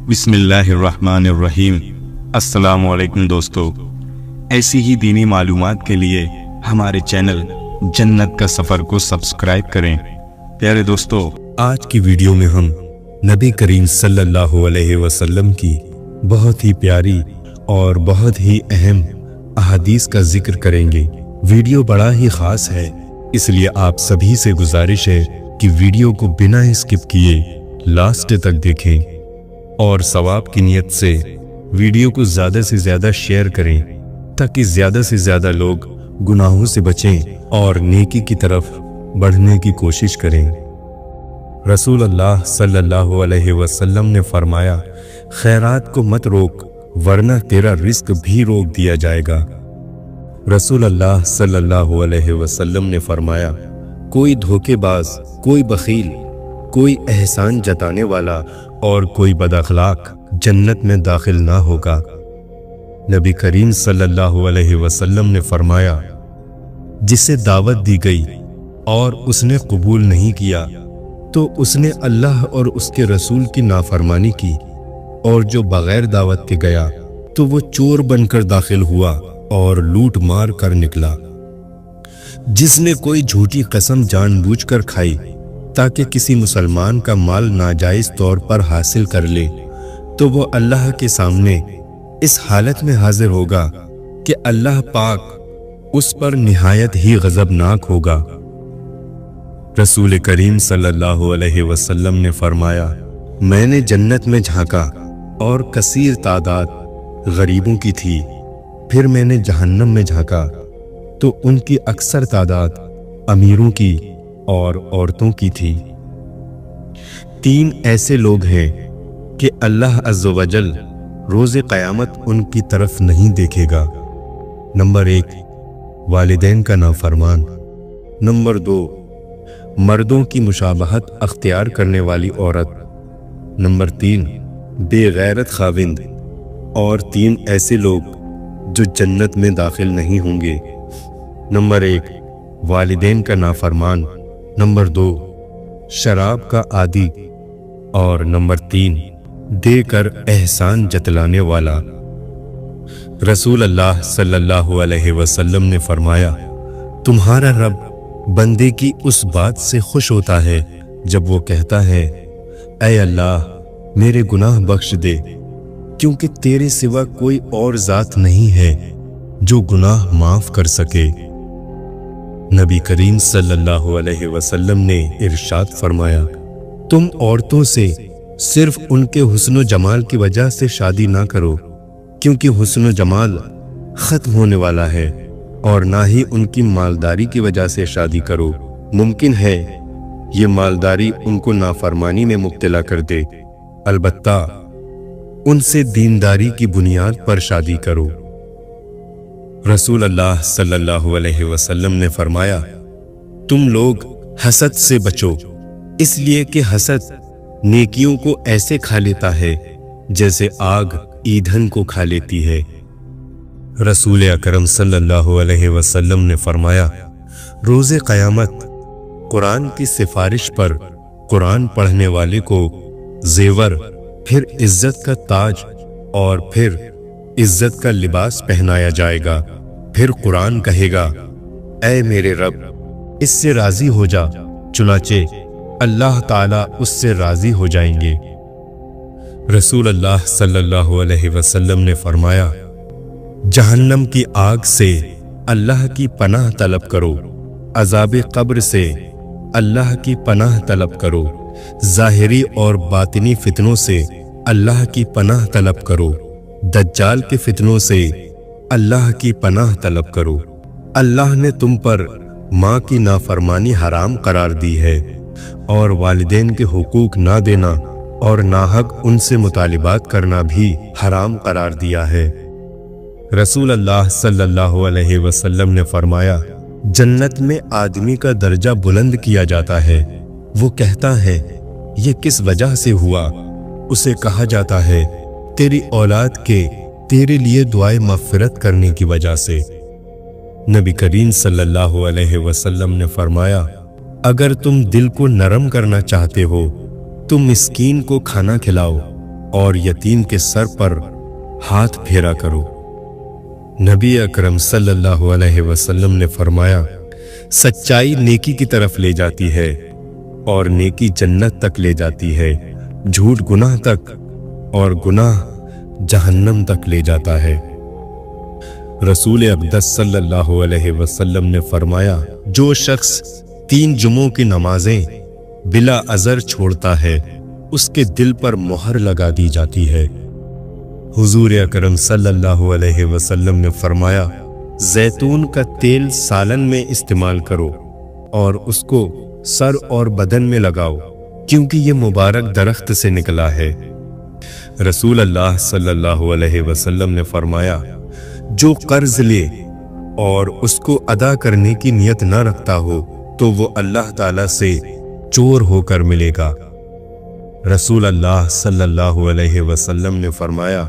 بسم اللہ الرحمن الرحیم۔ السلام علیکم دوستو، ایسی ہی دینی معلومات کے لیے ہمارے چینل جنت کا سفر کو سبسکرائب کریں۔ پیارے دوستو، آج کی ویڈیو میں ہم نبی کریم صلی اللہ علیہ وسلم کی بہت ہی پیاری اور بہت ہی اہم احادیث کا ذکر کریں گے۔ ویڈیو بڑا ہی خاص ہے، اس لیے آپ سبھی سے گزارش ہے کہ ویڈیو کو بنا اسکپ کیے لاسٹ تک دیکھیں اور ثواب کی نیت سے ویڈیو کو زیادہ سے زیادہ شیئر کریں تاکہ زیادہ سے زیادہ لوگ گناہوں سے بچیں اور نیکی کی طرف بڑھنے کی کوشش کریں۔ رسول اللہ صلی اللہ علیہ وسلم نے فرمایا، خیرات کو مت روک ورنہ تیرا رزق بھی روک دیا جائے گا۔ رسول اللہ صلی اللہ علیہ وسلم نے فرمایا، کوئی دھوکے باز، کوئی بخیل، کوئی احسان جتانے والا اور کوئی بد اخلاق جنت میں داخل نہ ہوگا۔ نبی کریم صلی اللہ علیہ وسلم نے فرمایا، جسے دعوت دی گئی اور اس نے قبول نہیں کیا تو اس نے اللہ اور اس کے رسول کی نافرمانی کی، اور جو بغیر دعوت کے گیا تو وہ چور بن کر داخل ہوا اور لوٹ مار کر نکلا۔ جس نے کوئی جھوٹی قسم جان بوجھ کر کھائی تاکہ کسی مسلمان کا مال ناجائز طور پر حاصل کر لے تو وہ اللہ کے سامنے اس حالت میں حاضر ہوگا کہ اللہ پاک اس پر نہایت ہی غضبناک ہوگا۔ رسول کریم صلی اللہ علیہ وسلم نے فرمایا، میں نے جنت میں جھانکا اور کثیر تعداد غریبوں کی تھی، پھر میں نے جہنم میں جھانکا تو ان کی اکثر تعداد امیروں کی اور عورتوں کی تھی۔ تین ایسے لوگ ہیں کہ اللہ عز و جل روز قیامت ان کی طرف نہیں دیکھے گا۔ نمبر 1، والدین کا نافرمان۔ نمبر 2، مردوں کی مشابہت اختیار کرنے والی عورت۔ نمبر 3، بے غیرت خاوند۔ اور 3 ایسے لوگ جو جنت میں داخل نہیں ہوں گے۔ نمبر 1، والدین کا نافرمان۔ نمبر 2، شراب کا عادی۔ اور نمبر 3، دے کر احسان جتلانے والا۔ رسول اللہ صلی اللہ علیہ وسلم نے فرمایا، تمہارا رب بندے کی اس بات سے خوش ہوتا ہے جب وہ کہتا ہے، اے اللہ میرے گناہ بخش دے، کیونکہ تیرے سوا کوئی اور ذات نہیں ہے جو گناہ معاف کر سکے۔ نبی کریم صلی اللہ علیہ وسلم نے ارشاد فرمایا، تم عورتوں سے صرف ان کے حسن و جمال کی وجہ سے شادی نہ کرو، کیونکہ حسن و جمال ختم ہونے والا ہے، اور نہ ہی ان کی مالداری کی وجہ سے شادی کرو، ممکن ہے یہ مالداری ان کو نافرمانی میں مبتلا کر دے، البتہ ان سے دینداری کی بنیاد پر شادی کرو۔ رسول اللہ صلی اللہ علیہ وسلم نے فرمایا، تم لوگ حسد سے بچو، اس لیے کہ حسد نیکیوں کو ایسے کھا لیتا ہے جیسے آگ ایندھن کو کھا لیتی ہے۔ رسول اکرم صلی اللہ علیہ وسلم نے فرمایا، روز قیامت قرآن کی سفارش پر قرآن پڑھنے والے کو زیور، پھر عزت کا تاج اور پھر عزت کا لباس پہنایا جائے گا۔ پھر قرآن کہے گا، اے میرے رب اس سے راضی ہو جا، چنانچہ اللہ تعالیٰ اس سے راضی ہو جائیں گے۔ رسول اللہ صلی اللہ علیہ وسلم نے فرمایا، جہنم کی آگ سے اللہ کی پناہ طلب کرو، عذاب قبر سے اللہ کی پناہ طلب کرو، ظاہری اور باطنی فتنوں سے اللہ کی پناہ طلب کرو، دجال کے فتنوں سے اللہ کی پناہ طلب کرو۔ اللہ نے تم پر ماں کی نافرمانی حرام قرار دی ہے، اور والدین کے حقوق نہ دینا اور ناحق ان سے مطالبات کرنا بھی حرام قرار دیا ہے۔ رسول اللہ صلی اللہ علیہ وسلم نے فرمایا، جنت میں آدمی کا درجہ بلند کیا جاتا ہے، وہ کہتا ہے، یہ کس وجہ سے ہوا؟ اسے کہا جاتا ہے، تیری اولاد کے تیرے لیے دعائے مغفرت کرنے کی وجہ سے۔ نبی کریم صلی اللہ علیہ وسلم نے فرمایا، اگر تم دل کو نرم کرنا چاہتے ہو تو مسکین کو کھانا کھلاؤ، اور یتیم کے سر پر ہاتھ پھیرا کرو۔ نبی اکرم صلی اللہ علیہ وسلم نے فرمایا، سچائی نیکی کی طرف لے جاتی ہے اور نیکی جنت تک لے جاتی ہے، جھوٹ گناہ تک اور گناہ جہنم تک لے جاتا ہے۔ رسول اقدس صلی اللہ علیہ وسلم نے فرمایا، جو شخص 3 جمعوں کی نمازیں بلا عذر چھوڑتا ہے اس کے دل پر مہر لگا دی جاتی ہے۔ حضور اکرم صلی اللہ علیہ وسلم نے فرمایا، زیتون کا تیل سالن میں استعمال کرو اور اس کو سر اور بدن میں لگاؤ، کیونکہ یہ مبارک درخت سے نکلا ہے۔ رسول اللہ صلی اللہ علیہ وسلم نے فرمایا، جو قرض لے اور اس کو ادا کرنے کی نیت نہ رکھتا ہو تو وہ اللہ تعالیٰ سے چور ہو کر ملے گا۔ رسول اللہ صلی اللہ علیہ وسلم نے فرمایا،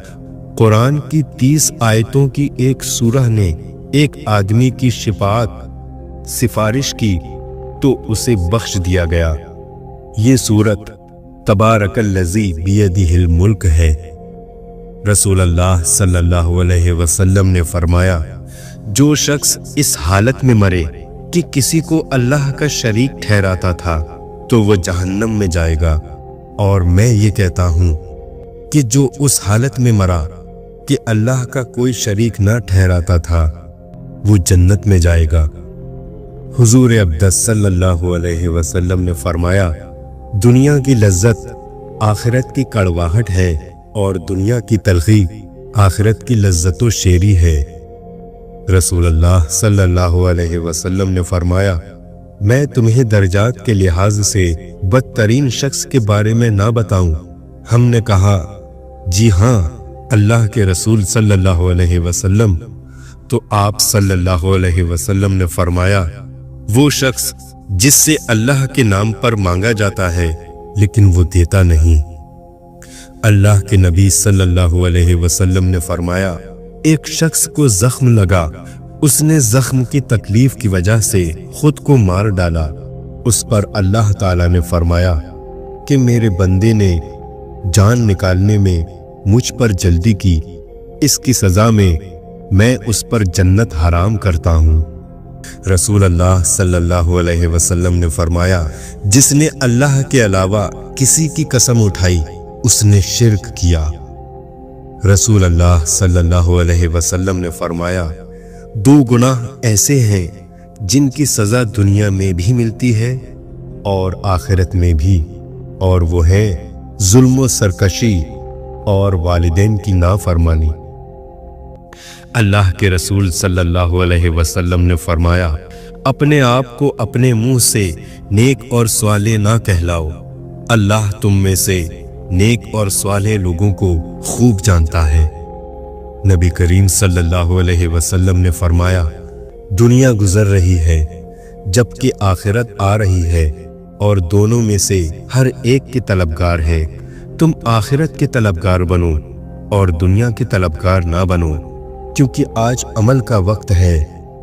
قرآن کی 30 آیتوں کی ایک سورہ نے ایک آدمی کی شفاعت سفارش کی تو اسے بخش دیا گیا۔ یہ سورت تبارک الذی بیدہ الملک ہے۔ رسول اللہ صلی اللہ علیہ وسلم نے فرمایا، جو شخص اس حالت میں مرے کہ کسی کو اللہ کا شریک ٹھہراتا تھا تو وہ جہنم میں جائے گا، اور میں یہ کہتا ہوں کہ جو اس حالت میں مرا کہ اللہ کا کوئی شریک نہ ٹھہراتا تھا وہ جنت میں جائے گا۔ حضور اقدس صلی اللہ علیہ وسلم نے فرمایا، دنیا کی لذت آخرت کی کڑواہٹ ہے اور دنیا کی تلخی آخرت کی لذت و شیری ہے۔ رسول اللہ صلی اللہ علیہ وسلم نے فرمایا، میں تمہیں درجات کے لحاظ سے بدترین شخص کے بارے میں نہ بتاؤں؟ ہم نے کہا، جی ہاں اللہ کے رسول صلی اللہ علیہ وسلم۔ تو آپ صلی اللہ علیہ وسلم نے فرمایا، وہ شخص جس سے اللہ کے نام پر مانگا جاتا ہے لیکن وہ دیتا نہیں۔ اللہ کے نبی صلی اللہ علیہ وسلم نے فرمایا، ایک شخص کو زخم لگا، اس نے زخم کی تکلیف کی وجہ سے خود کو مار ڈالا۔ اس پر اللہ تعالیٰ نے فرمایا کہ میرے بندے نے جان نکالنے میں مجھ پر جلدی کی، اس کی سزا میں اس پر جنت حرام کرتا ہوں۔ رسول اللہ صلی اللہ علیہ وسلم نے فرمایا، جس نے اللہ کے علاوہ کسی کی قسم اٹھائی اس نے شرک کیا۔ رسول اللہ صلی اللہ علیہ وسلم نے فرمایا، 2 گناہ ایسے ہیں جن کی سزا دنیا میں بھی ملتی ہے اور آخرت میں بھی، اور وہ ہے ظلم و سرکشی اور والدین کی نافرمانی۔ اللہ کے رسول صلی اللہ علیہ وسلم نے فرمایا، اپنے آپ کو اپنے منہ سے نیک اور صالح نہ کہلاؤ، اللہ تم میں سے نیک اور صالح لوگوں کو خوب جانتا ہے۔ نبی کریم صلی اللہ علیہ وسلم نے فرمایا، دنیا گزر رہی ہے جبکہ آخرت آ رہی ہے، اور دونوں میں سے ہر ایک کے طلبگار ہے۔ تم آخرت کے طلبگار بنو اور دنیا کے طلبگار نہ بنو، کیونکہ آج عمل کا وقت ہے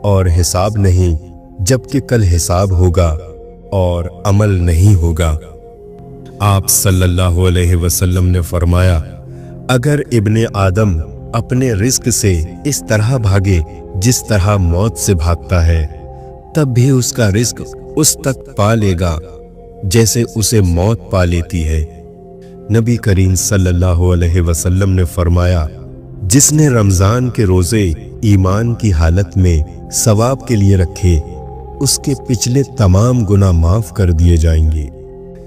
اور حساب نہیں، جبکہ کل حساب ہوگا اور عمل نہیں ہوگا۔ آپ صلی اللہ علیہ وسلم نے فرمایا، اگر ابن آدم اپنے رزق سے اس طرح بھاگے جس طرح موت سے بھاگتا ہے، تب بھی اس کا رزق اس تک پا لے گا جیسے اسے موت پا لیتی ہے۔ نبی کریم صلی اللہ علیہ وسلم نے فرمایا، جس نے رمضان کے روزے ایمان کی حالت میں ثواب کے لیے رکھے، اس کے پچھلے تمام گناہ معاف کر دیے جائیں گے۔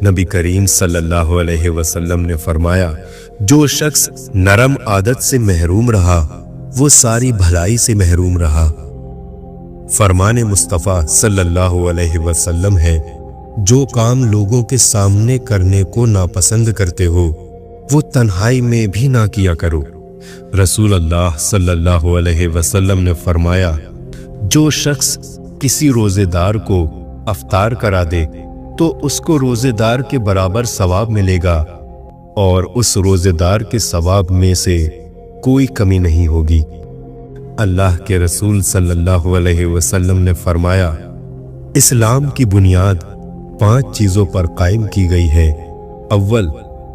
نبی کریم صلی اللہ علیہ وسلم نے فرمایا، جو شخص نرم عادت سے محروم رہا وہ ساری بھلائی سے محروم رہا۔ فرمان مصطفیٰ صلی اللہ علیہ وسلم ہے، جو کام لوگوں کے سامنے کرنے کو ناپسند کرتے ہو وہ تنہائی میں بھی نہ کیا کرو۔ رسول اللہ صلی اللہ علیہ وسلم نے فرمایا، جو شخص کسی روزے دار کو افطار کرا دے تو اس کو روزے دار کے برابر ثواب ملے گا، اور اس روزے دار کے ثواب میں سے کوئی کمی نہیں ہوگی۔ اللہ کے رسول صلی اللہ علیہ وسلم نے فرمایا، اسلام کی بنیاد 5 چیزوں پر قائم کی گئی ہے۔ اول،